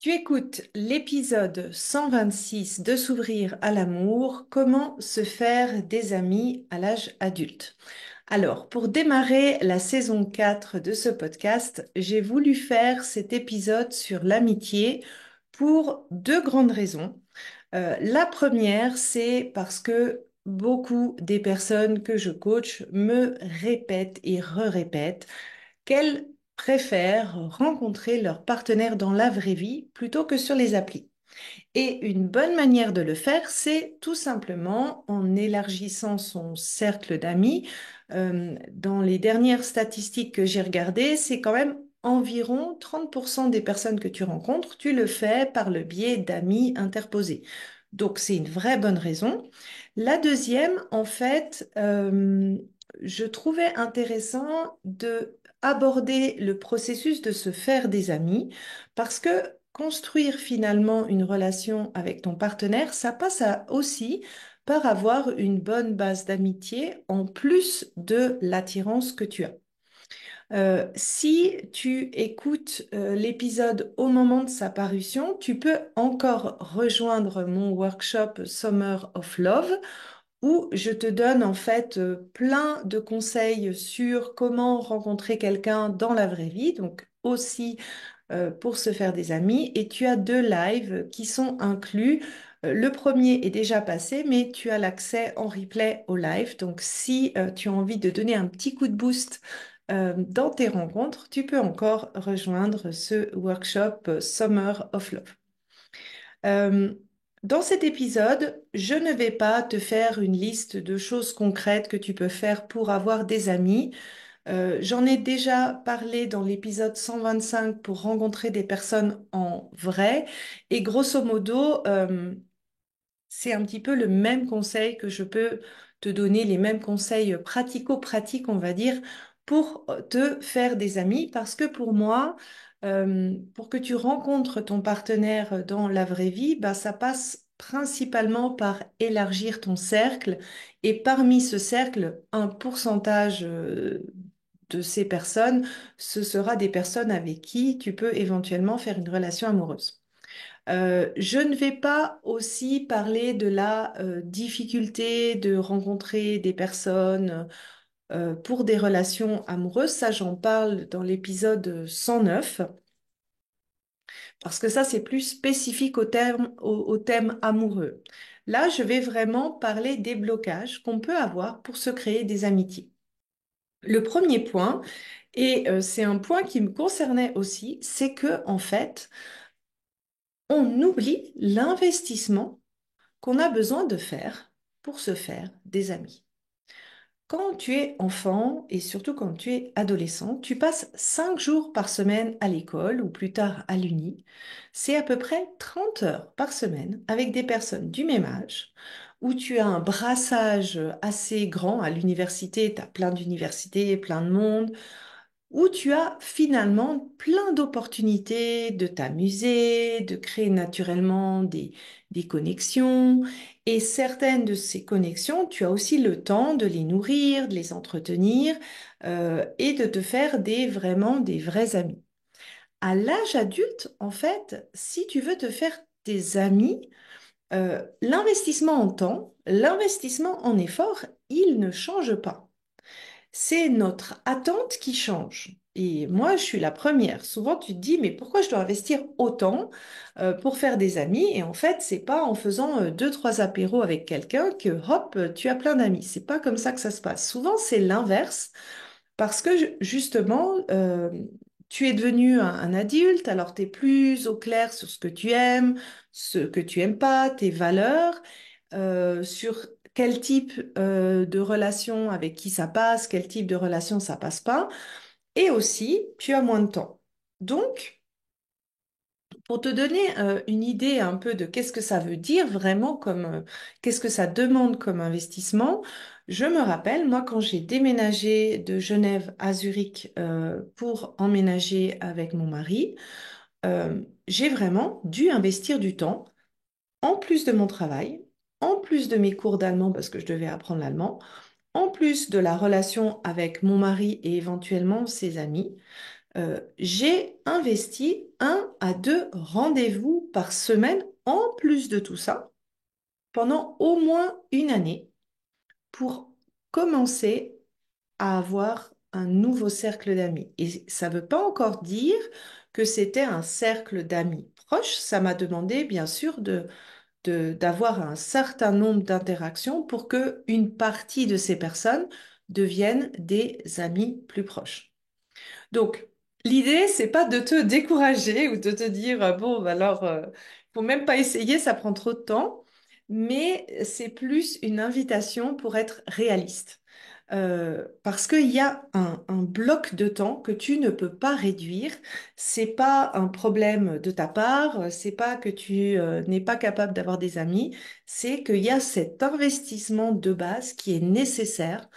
Tu écoutes l'épisode 126 de S'ouvrir à l'amour, comment se faire des amis à l'âge adulte. Alors, pour démarrer la saison 4 de ce podcast, j'ai voulu faire cet épisode sur l'amitié pour deux grandes raisons. La première, c'est parce que beaucoup des personnes que je coach me répètent et re-répètent qu'elles préfèrent rencontrer leur partenaire dans la vraie vie plutôt que sur les applis. Et une bonne manière de le faire, c'est tout simplement en élargissant son cercle d'amis. Dans les dernières statistiques que j'ai regardées, c'est quand même environ 30% des personnes que tu rencontres, tu le fais par le biais d'amis interposés. Donc c'est une vraie bonne raison. La deuxième, en fait, je trouvais intéressant de aborder le processus de se faire des amis parce que construire finalement une relation avec ton partenaire, ça passe aussi par avoir une bonne base d'amitié en plus de l'attirance que tu as. Si tu écoutes l'épisode au moment de sa parution, tu peux encore rejoindre mon workshop Summer of Love où je te donne en fait plein de conseils sur comment rencontrer quelqu'un dans la vraie vie, donc aussi pour se faire des amis. Et tu as deux lives qui sont inclus. Le premier est déjà passé, mais tu as l'accès en replay au live. Donc, si tu as envie de donner un petit coup de boost dans tes rencontres, tu peux encore rejoindre ce workshop Summer of Love. Euh, Dans cet épisode, je ne vais pas te faire une liste de choses concrètes que tu peux faire pour avoir des amis. J'en ai déjà parlé dans l'épisode 125 pour rencontrer des personnes en vrai. Et grosso modo, c'est un petit peu le même conseil que je peux te donner, les mêmes conseils pratico-pratiques, on va dire, pour te faire des amis. Parce que pour moi, pour que tu rencontres ton partenaire dans la vraie vie, bah, ça passe principalement par élargir ton cercle. Et parmi ce cercle, un pourcentage de ces personnes, ce sera des personnes avec qui tu peux éventuellement faire une relation amoureuse. Je ne vais pas aussi parler de la difficulté de rencontrer des personnes pour des relations amoureuses. Ça, j'en parle dans l'épisode 109, parce que ça, c'est plus spécifique au thème amoureux. Là, je vais vraiment parler des blocages qu'on peut avoir pour se créer des amitiés. Le premier point, et c'est un point qui me concernait aussi, c'est que en fait, on oublie l'investissement qu'on a besoin de faire pour se faire des amis. Quand tu es enfant et surtout quand tu es adolescent, tu passes 5 jours par semaine à l'école ou plus tard à l'uni. C'est à peu près 30 heures par semaine avec des personnes du même âge où tu as un brassage assez grand. À l'université, tu as plein d'universités, plein de monde où tu as finalement plein d'opportunités de t'amuser, de créer naturellement des connexions. Et certaines de ces connexions, tu as aussi le temps de les nourrir, de les entretenir et de te faire vraiment des vrais amis. À l'âge adulte, en fait, si tu veux te faire des amis, l'investissement en temps, l'investissement en effort, il ne change pas. C'est notre attente qui change. Et moi, je suis la première. Souvent, tu te dis, mais pourquoi je dois investir autant pour faire des amis? Et en fait, c'est pas en faisant deux, trois apéros avec quelqu'un que, hop, tu as plein d'amis. C'est pas comme ça que ça se passe. Souvent, c'est l'inverse parce que justement, tu es devenu un adulte, alors tu es plus au clair sur ce que tu aimes, ce que tu aimes pas, tes valeurs sur quel type de relation avec qui ça passe, quel type de relation ça passe pas. Et aussi, tu as moins de temps. Donc, pour te donner une idée un peu de qu'est-ce que ça veut dire vraiment qu'est-ce que ça demande comme investissement, je me rappelle, moi, quand j'ai déménagé de Genève à Zurich pour emménager avec mon mari, j'ai vraiment dû investir du temps en plus de mon travail, en plus de mes cours d'allemand parce que je devais apprendre l'allemand, en plus de la relation avec mon mari et éventuellement ses amis, J'ai investi 1 à 2 rendez-vous par semaine en plus de tout ça pendant au moins une année pour commencer à avoir un nouveau cercle d'amis. Et ça ne veut pas encore dire que c'était un cercle d'amis proches. Ça m'a demandé, bien sûr, d'avoir un certain nombre d'interactions pour que une partie de ces personnes deviennent des amis plus proches. Donc, l'idée, c'est pas de te décourager ou de te dire, bon, bah alors, faut même pas essayer, ça prend trop de temps, mais c'est plus une invitation pour être réaliste. Parce qu'il y a un bloc de temps que tu ne peux pas réduire. C'est pas un problème de ta part, c'est pas que tu n'es pas capable d'avoir des amis, c'est qu'il y a cet investissement de base qui est nécessaire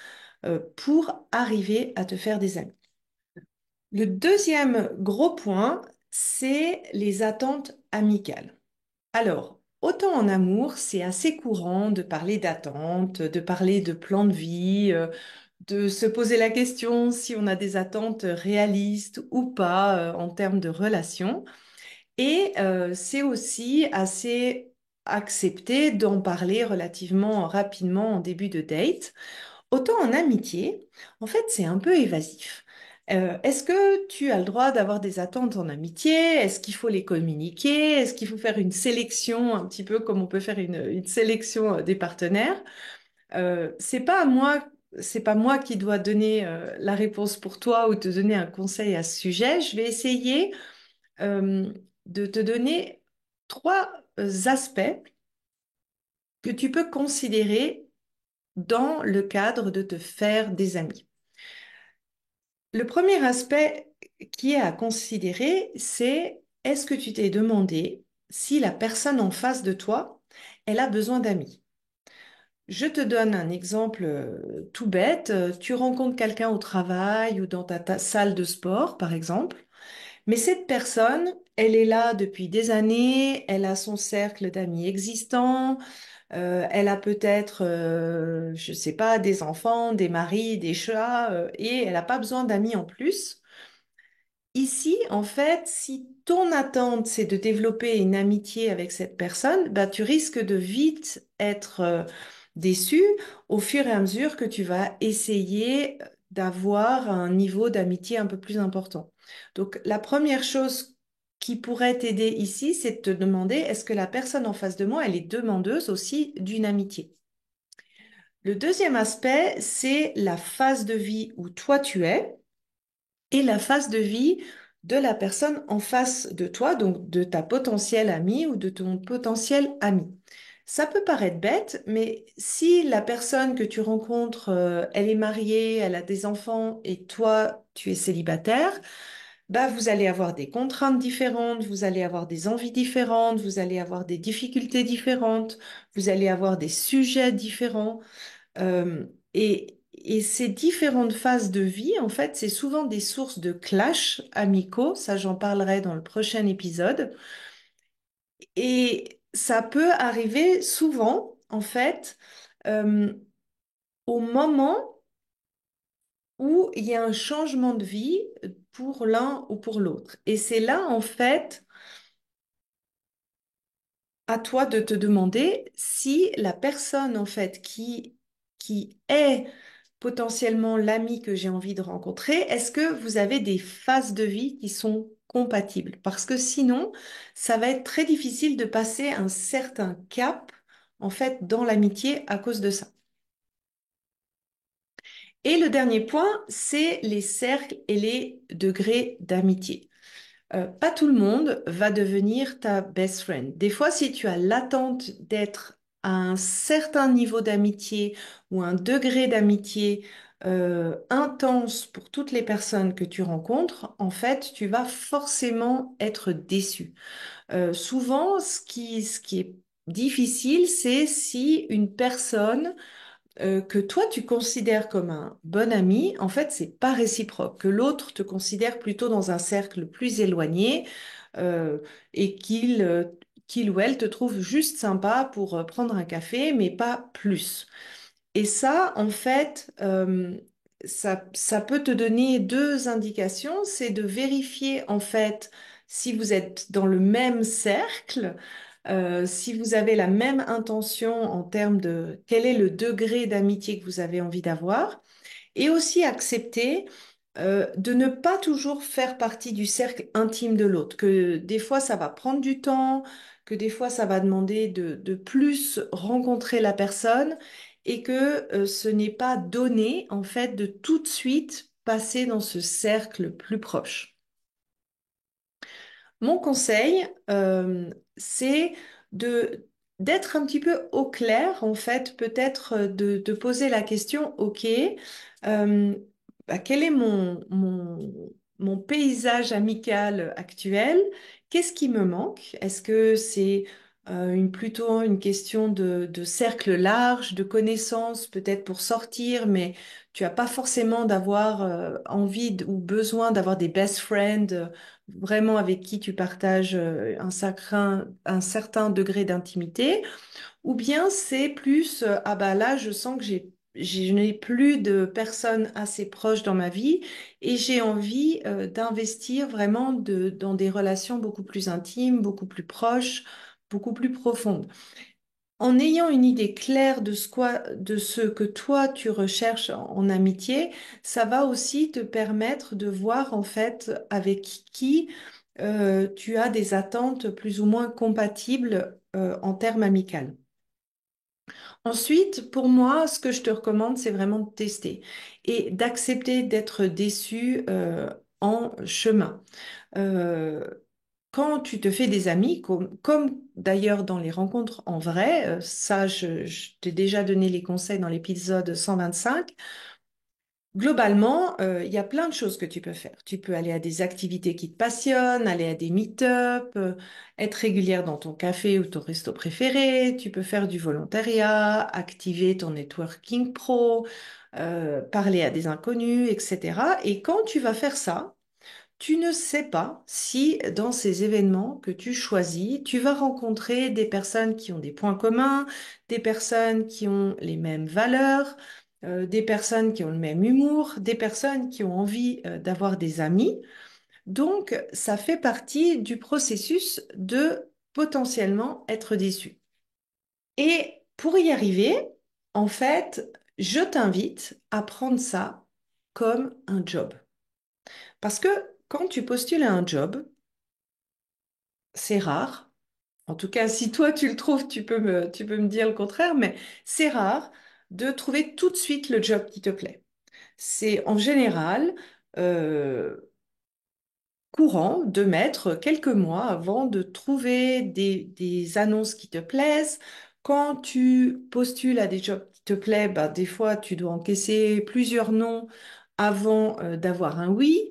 pour arriver à te faire des amis. Le deuxième gros point, c'est les attentes amicales. Alors, autant en amour, c'est assez courant de parler d'attentes, de parler de plan de vie, de se poser la question si on a des attentes réalistes ou pas en termes de relations. Et c'est aussi assez accepté d'en parler relativement rapidement en début de date. Autant en amitié, en fait, c'est un peu évasif. Est-ce que tu as le droit d'avoir des attentes en amitié? Est-ce qu'il faut les communiquer? Est-ce qu'il faut faire une sélection, un petit peu comme on peut faire une sélection des partenaires? C'est pas moi qui dois donner la réponse pour toi ou te donner un conseil à ce sujet. Je vais essayer euh, de te donner 3 aspects que tu peux considérer dans le cadre de te faire des amis. Le premier aspect qui est à considérer, c'est est-ce que tu t'es demandé si la personne en face de toi, elle a besoin d'amis? Je te donne un exemple tout bête. Tu rencontres quelqu'un au travail ou dans ta salle de sport, par exemple, mais cette personne, elle est là depuis des années, elle a son cercle d'amis existant, elle a peut-être, je sais pas, des enfants, des maris, des chats, et elle n'a pas besoin d'amis en plus. Ici, en fait, si ton attente, c'est de développer une amitié avec cette personne, bah, tu risques de vite être déçu au fur et à mesure que tu vas essayer d'avoir un niveau d'amitié un peu plus important. Donc, la première chose qui pourrait t'aider ici, c'est de te demander, est-ce que la personne en face de moi, elle est demandeuse aussi d'une amitié? Le deuxième aspect, c'est la phase de vie où toi tu es et la phase de vie de la personne en face de toi, donc de ta potentielle amie ou de ton potentiel ami. Ça peut paraître bête, mais si la personne que tu rencontres, elle est mariée, elle a des enfants et toi, tu es célibataire, bah, vous allez avoir des contraintes différentes, vous allez avoir des envies différentes, vous allez avoir des difficultés différentes, vous allez avoir des sujets différents. Et ces différentes phases de vie, en fait, c'est souvent des sources de clash amicaux. Ça, j'en parlerai dans le prochain épisode. Et ça peut arriver souvent, en fait, euh, au moment où il y a un changement de vie pour l'un ou pour l'autre. Et c'est là, en fait, à toi de te demander si la personne, en fait, qui est potentiellement l'ami que j'ai envie de rencontrer, est-ce que vous avez des phases de vie qui sont compatibles? Parce que sinon, ça va être très difficile de passer un certain cap, en fait, dans l'amitié à cause de ça. Et le dernier point, c'est les cercles et les degrés d'amitié. Pas tout le monde va devenir ta best friend. Des fois, si tu as l'attente d'être à un certain niveau d'amitié ou un degré d'amitié intense pour toutes les personnes que tu rencontres, en fait, tu vas forcément être déçu. Souvent, ce qui est difficile, c'est si une personne que toi tu considères comme un bon ami, en fait, c'est pas réciproque, que l'autre te considère plutôt dans un cercle plus éloigné euh, et qu'il ou elle te trouve juste sympa pour prendre un café, mais pas plus. Et ça, en fait, ça peut te donner deux indications. C'est de vérifier en fait si vous êtes dans le même cercle, si vous avez la même intention en termes de quel est le degré d'amitié que vous avez envie d'avoir, et aussi accepter de ne pas toujours faire partie du cercle intime de l'autre, que des fois ça va prendre du temps, que des fois ça va demander de plus rencontrer la personne et que ce n'est pas donné en fait de tout de suite passer dans ce cercle plus proche. Mon conseil, c'est de d'être un petit peu au clair, en fait, peut-être de poser la question, OK, euh, quel est mon paysage amical actuel? Qu'est-ce qui me manque? Est-ce que c'est plutôt une question de cercle large, de connaissances, peut-être pour sortir, mais tu n'as pas forcément d'avoir ou besoin d'avoir des best friends vraiment avec qui tu partages un certain degré d'intimité, ou bien c'est plus, ah bah là, je sens que je n'ai plus de personnes assez proches dans ma vie et j'ai envie d'investir vraiment dans des relations beaucoup plus intimes, beaucoup plus proches, beaucoup plus profondes. En ayant une idée claire de ce que toi tu recherches en amitié, ça va aussi te permettre de voir en fait avec qui tu as des attentes plus ou moins compatibles en termes amicaux. Ensuite, pour moi, ce que je te recommande, c'est vraiment de tester et d'accepter d'être déçu en chemin. Euh, Quand tu te fais des amis, comme d'ailleurs dans les rencontres en vrai, ça, je t'ai déjà donné les conseils dans l'épisode 125. Globalement, il y a plein de choses que tu peux faire. Tu peux aller à des activités qui te passionnent, aller à des meet-up, être régulière dans ton café ou ton resto préféré. Tu peux faire du volontariat, activer ton networking pro, parler à des inconnus, etc. Et quand tu vas faire ça, tu ne sais pas si dans ces événements que tu choisis, tu vas rencontrer des personnes qui ont des points communs, des personnes qui ont les mêmes valeurs, des personnes qui ont le même humour, des personnes qui ont envie d'avoir des amis. Donc, ça fait partie du processus de potentiellement être déçu. Et pour y arriver, en fait, je t'invite à prendre ça comme un job. Parce que quand tu postules à un job, c'est rare. En tout cas, si toi tu le trouves, tu peux me dire le contraire, mais c'est rare de trouver tout de suite le job qui te plaît. C'est en général euh, courant de mettre quelques mois avant de trouver des annonces qui te plaisent. Quand tu postules à des jobs qui te plaisent, bah, des fois tu dois encaisser plusieurs noms avant d'avoir un oui.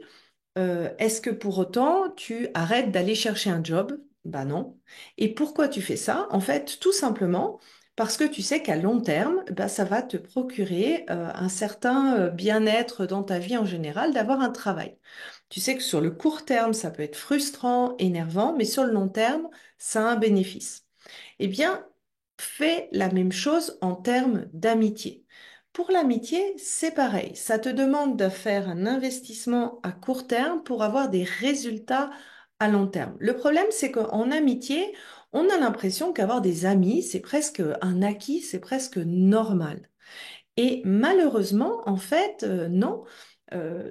Est-ce que pour autant, tu arrêtes d'aller chercher un job? Ben non. Et pourquoi tu fais ça? En fait, tout simplement parce que tu sais qu'à long terme, ben, ça va te procurer un certain bien-être dans ta vie en général d'avoir un travail. Tu sais que sur le court terme, ça peut être frustrant, énervant, mais sur le long terme, ça a un bénéfice. Eh bien, fais la même chose en termes d'amitié. Pour l'amitié, c'est pareil. Ça te demande de faire un investissement à court terme pour avoir des résultats à long terme. Le problème, c'est qu'en amitié, on a l'impression qu'avoir des amis, c'est presque un acquis, c'est presque normal. Et malheureusement, en fait, non,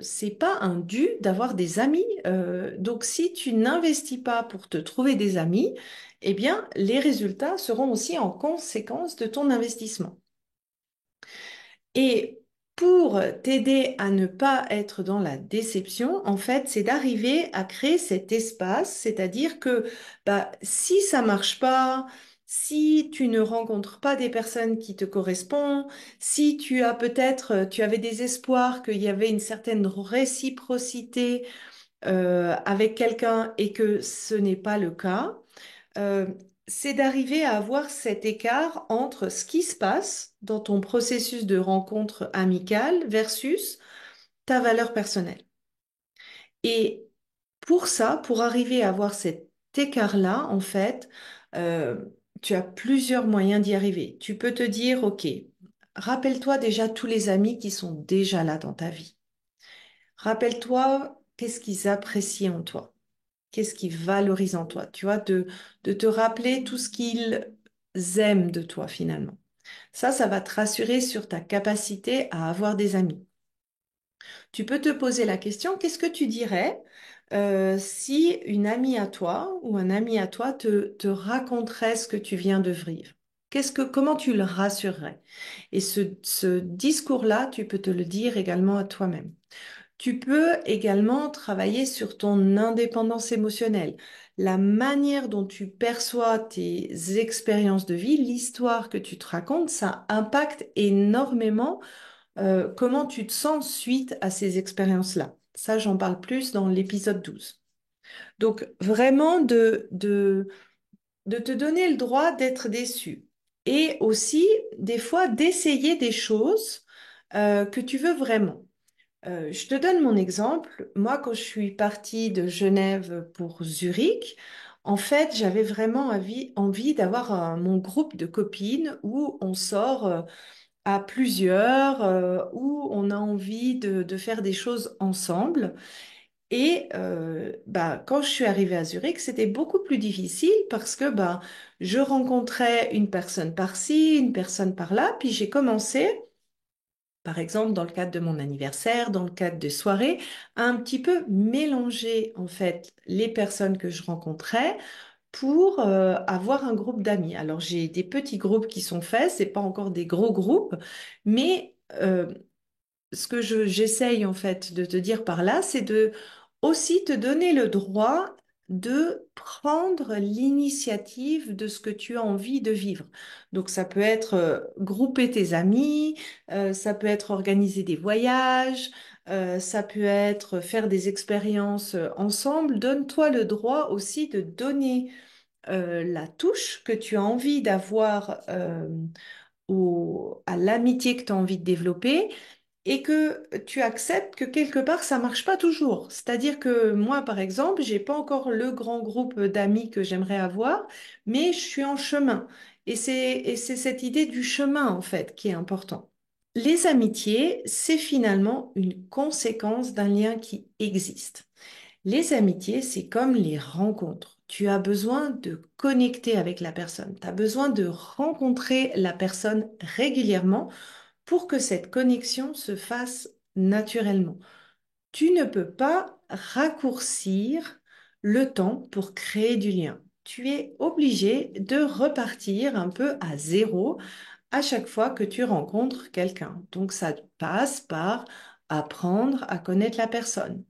c'est pas un dû d'avoir des amis. Donc, si tu n'investis pas pour te trouver des amis, eh bien, les résultats seront aussi en conséquence de ton investissement. Et pour t'aider à ne pas être dans la déception, en fait, c'est d'arriver à créer cet espace, c'est-à-dire que bah, si ça marche pas, si tu ne rencontres pas des personnes qui te correspondent, si tu as tu avais des espoirs qu'il y avait une certaine réciprocité avec quelqu'un et que ce n'est pas le cas, euh, c'est d'arriver à avoir cet écart entre ce qui se passe dans ton processus de rencontre amicale versus ta valeur personnelle. Et pour ça, pour arriver à avoir cet écart-là, en fait, euh, tu as plusieurs moyens d'y arriver. Tu peux te dire, OK, Rappelle-toi déjà tous les amis qui sont déjà là dans ta vie. Rappelle-toi qu'est-ce qu'ils apprécient en toi, qu'est-ce qu'ils valorisent en toi. Tu vois, de te rappeler tout ce qu'ils aiment de toi finalement. Ça va te rassurer sur ta capacité à avoir des amis. Tu peux te poser la question, qu'est-ce que tu dirais si une amie à toi ou un ami à toi te raconterait ce que tu viens de vivre? Comment tu le rassurerais? Et ce discours-là, tu peux te le dire également à toi-même. Tu peux également travailler sur ton indépendance émotionnelle, la manière dont tu perçois tes expériences de vie, l'histoire que tu te racontes, ça impacte énormément comment tu te sens suite à ces expériences-là. Ça, j'en parle plus dans l'épisode 12. Donc, vraiment de te donner le droit d'être déçu et aussi, des fois, d'essayer des choses que tu veux vraiment. Je te donne mon exemple. Moi, quand je suis partie de Genève pour Zurich, en fait, j'avais vraiment envie d'avoir mon groupe de copines où on sort à plusieurs, où on a envie de faire des choses ensemble. Et bah, quand je suis arrivée à Zurich, c'était beaucoup plus difficile parce que bah, je rencontrais une personne par-ci, une personne par-là, puis j'ai commencé, par exemple, dans le cadre de mon anniversaire, dans le cadre de soirées, à un petit peu mélanger en fait les personnes que je rencontrais pour avoir un groupe d'amis. Alors j'ai des petits groupes qui sont faits, c'est pas encore des gros groupes, mais ce que j'essaye en fait de te dire par là, c'est de aussi te donner le droit de prendre l'initiative de ce que tu as envie de vivre. Donc ça peut être grouper tes amis, ça peut être organiser des voyages, ça peut être faire des expériences ensemble. Donne-toi le droit aussi de donner la touche que tu as envie d'avoir à l'amitié que tu as envie de développer et que tu acceptes que quelque part ça marche pas toujours. C'est-à-dire que moi, par exemple, j'ai pas encore le grand groupe d'amis que j'aimerais avoir, mais je suis en chemin. Et c'est cette idée du chemin en fait qui est important. Les amitiés, c'est finalement une conséquence d'un lien qui existe. Les amitiés, c'est comme les rencontres. Tu as besoin de connecter avec la personne. Tu as besoin de rencontrer la personne régulièrement pour que cette connexion se fasse naturellement. Tu ne peux pas raccourcir le temps pour créer du lien. Tu es obligé de repartir un peu à zéro à chaque fois que tu rencontres quelqu'un. Donc ça passe par apprendre à connaître la personne.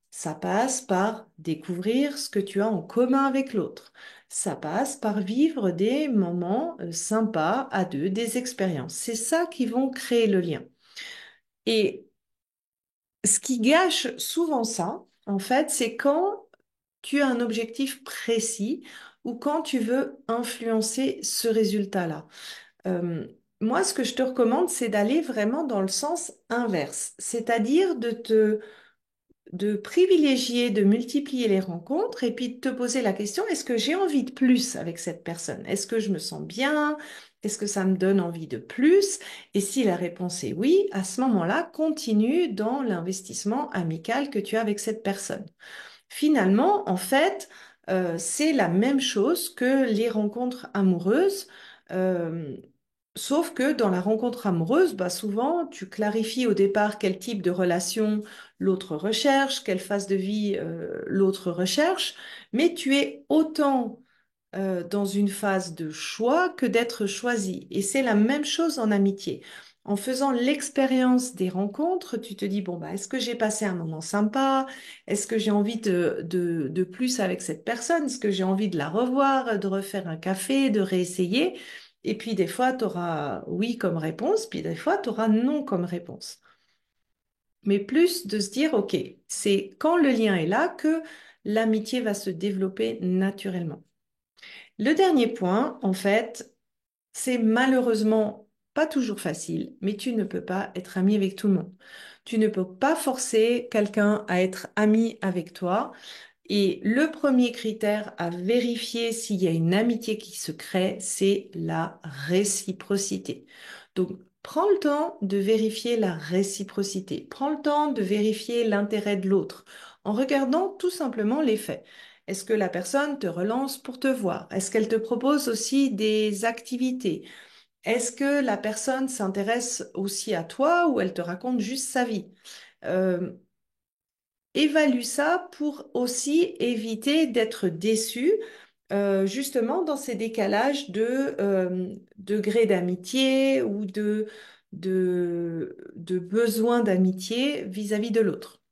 Ça passe par découvrir ce que tu as en commun avec l'autre. Ça passe par vivre des moments sympas à deux, des expériences. C'est ça qui vont créer le lien. Et ce qui gâche souvent ça, en fait, c'est quand tu as un objectif précis ou quand tu veux influencer ce résultat-là. Euh, Moi, ce que je te recommande, c'est d'aller vraiment dans le sens inverse, c'est-à-dire de privilégier, de multiplier les rencontres et puis de te poser la question, est-ce que j'ai envie de plus avec cette personne? Est-ce que je me sens bien? Est-ce que ça me donne envie de plus? Et si la réponse est oui, à ce moment-là, continue dans l'investissement amical que tu as avec cette personne. Finalement, en fait, c'est la même chose que les rencontres amoureuses. euh, Sauf que dans la rencontre amoureuse, bah souvent, tu clarifies au départ quel type de relation l'autre recherche, quelle phase de vie l'autre recherche, mais tu es autant dans une phase de choix que d'être choisi. Et c'est la même chose en amitié. En faisant l'expérience des rencontres, tu te dis, bon, bah, est-ce que j'ai passé un moment sympa? Est-ce que j'ai envie de plus avec cette personne? Est-ce que j'ai envie de la revoir, de refaire un café, de réessayer? Et puis des fois, tu auras oui comme réponse, puis des fois, tu auras non comme réponse. Mais plus de se dire, OK, c'est quand le lien est là que l'amitié va se développer naturellement. Le dernier point, en fait, c'est malheureusement pas toujours facile, mais tu ne peux pas être ami avec tout le monde. Tu ne peux pas forcer quelqu'un à être ami avec toi. Et le premier critère à vérifier s'il y a une amitié qui se crée, c'est la réciprocité. Donc, Prends le temps de vérifier la réciprocité. Prends le temps de vérifier l'intérêt de l'autre en regardant tout simplement les faits. Est-ce que la personne te relance pour te voir? Est-ce qu'elle te propose aussi des activités? Est-ce que la personne s'intéresse aussi à toi ou elle te raconte juste sa vie? Euh, Évalue ça pour aussi éviter d'être déçu justement dans ces décalages de degrés d'amitié ou de besoin d'amitié vis-à-vis de l'autre.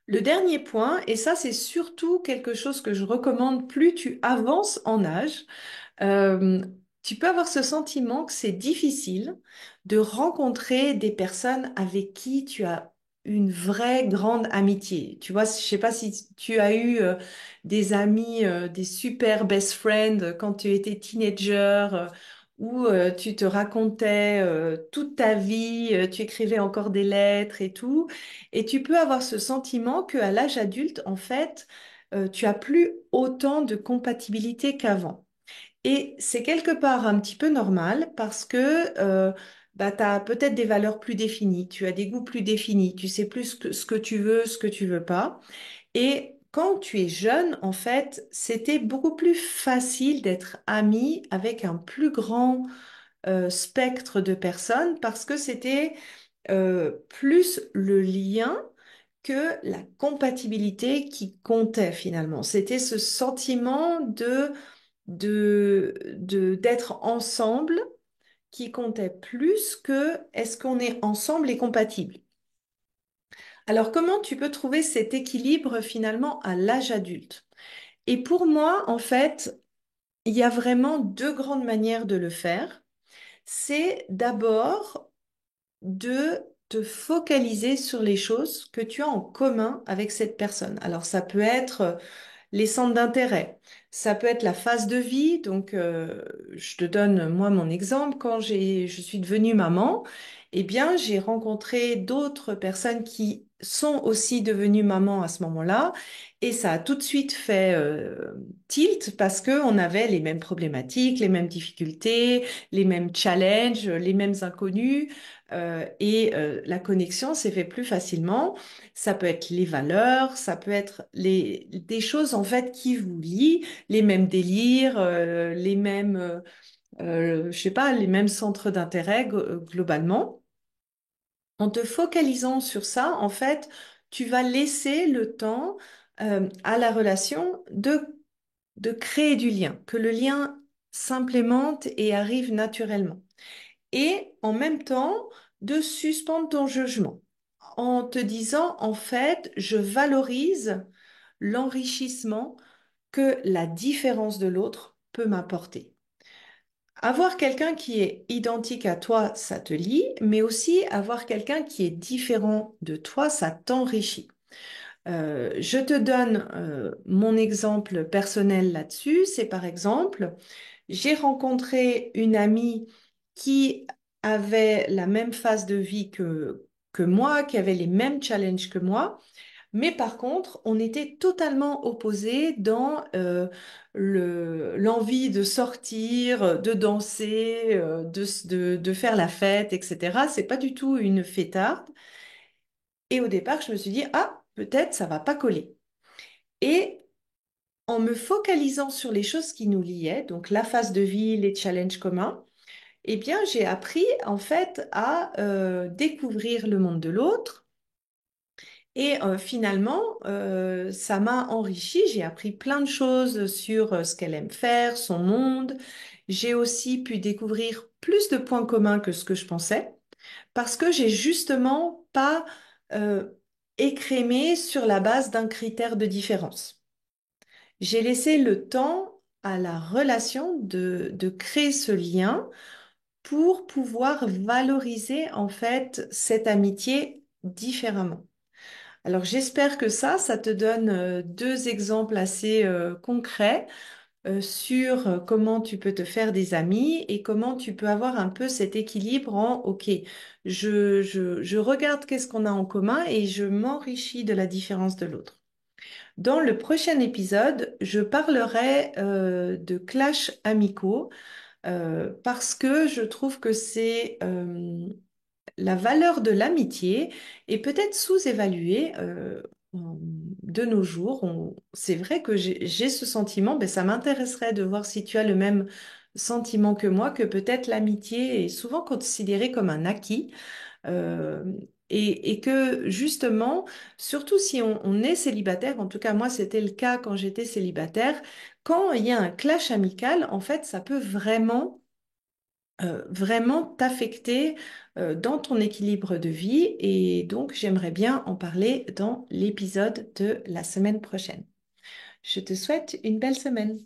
Le dernier point, et ça c'est surtout quelque chose que je recommande plus tu avances en âge, euh, tu peux avoir ce sentiment que c'est difficile de rencontrer des personnes avec qui tu as une vraie grande amitié. Tu vois, je sais pas si tu as eu des amis, des super best friends quand tu étais teenager, où tu te racontais toute ta vie, tu écrivais encore des lettres et tout. Et tu peux avoir ce sentiment qu'à l'âge adulte, en fait, tu as plus autant de compatibilité qu'avant. Et c'est quelque part un petit peu normal parce que bah, tu as peut-être des valeurs plus définies, tu as des goûts plus définis, tu sais plus ce que tu veux, ce que tu veux pas. Et quand tu es jeune, en fait, c'était beaucoup plus facile d'être ami avec un plus grand spectre de personnes parce que c'était plus le lien que la compatibilité qui comptait finalement. C'était ce sentiment d'être ensemble qui comptait plus que est-ce qu'on est ensemble et compatible. Alors, comment tu peux trouver cet équilibre finalement à l'âge adulte? Et pour moi, en fait, il y a vraiment deux grandes manières de le faire. C'est d'abord de te focaliser sur les choses que tu as en commun avec cette personne. Alors, ça peut être les centres d'intérêt. Ça peut être la phase de vie. Donc, je te donne moi mon exemple. Quand je suis devenue maman, eh bien, j'ai rencontré d'autres personnes qui sont aussi devenues mamans à ce moment-là. Et ça a tout de suite fait tilt parce que on avait les mêmes problématiques, les mêmes difficultés, les mêmes challenges, les mêmes inconnus. La connexion s'est fait plus facilement. Ça peut être les valeurs, ça peut être des choses en fait qui vous lient, les mêmes délires, les mêmes, je sais pas, les mêmes centres d'intérêt globalement. En te focalisant sur ça, en fait, tu vas laisser le temps à la relation de créer du lien, que le lien s'implémente et arrive naturellement et en même temps de suspendre ton jugement en te disant, en fait, je valorise l'enrichissement que la différence de l'autre peut m'apporter. Avoir quelqu'un qui est identique à toi, ça te lie, mais aussi avoir quelqu'un qui est différent de toi, ça t'enrichit. Je te donne mon exemple personnel là-dessus. C'est par exemple, j'ai rencontré une amie qui avait la même phase de vie que moi, qui avait les mêmes challenges que moi, mais par contre, on était totalement opposés dans l'envie de sortir, de danser, de faire la fête, etc. C'est pas du tout une fêtarde. Et au départ, je me suis dit, ah, peut-être ça va pas coller. Et en me focalisant sur les choses qui nous liaient, donc la phase de vie, les challenges communs, eh bien, j'ai appris en fait à découvrir le monde de l'autre. Et finalement, ça m'a enrichi. J'ai appris plein de choses sur ce qu'elle aime faire, son monde. J'ai aussi pu découvrir plus de points communs que ce que je pensais, parce que j'ai justement pas euh, écrémé sur la base d'un critère de différence. J'ai laissé le temps à la relation de créer ce lien pour pouvoir valoriser en fait cette amitié différemment. Alors j'espère que ça te donne deux exemples assez concrets sur comment tu peux te faire des amis et comment tu peux avoir un peu cet équilibre en, OK, je regarde qu'est-ce qu'on a en commun et je m'enrichis de la différence de l'autre. Dans le prochain épisode, je parlerai de clashs amicaux parce que je trouve que c'est la valeur de l'amitié est peut-être sous-évaluée de nos jours. C'est vrai que j'ai ce sentiment, ben, ça m'intéresserait de voir si tu as le même sentiment que moi, que peut-être l'amitié est souvent considérée comme un acquis. euh, et que justement, surtout si on est célibataire, en tout cas moi c'était le cas quand j'étais célibataire, quand il y a un clash amical, en fait ça peut vraiment t'affecter dans ton équilibre de vie. Et donc, j'aimerais bien en parler dans l'épisode de la semaine prochaine. Je te souhaite une belle semaine.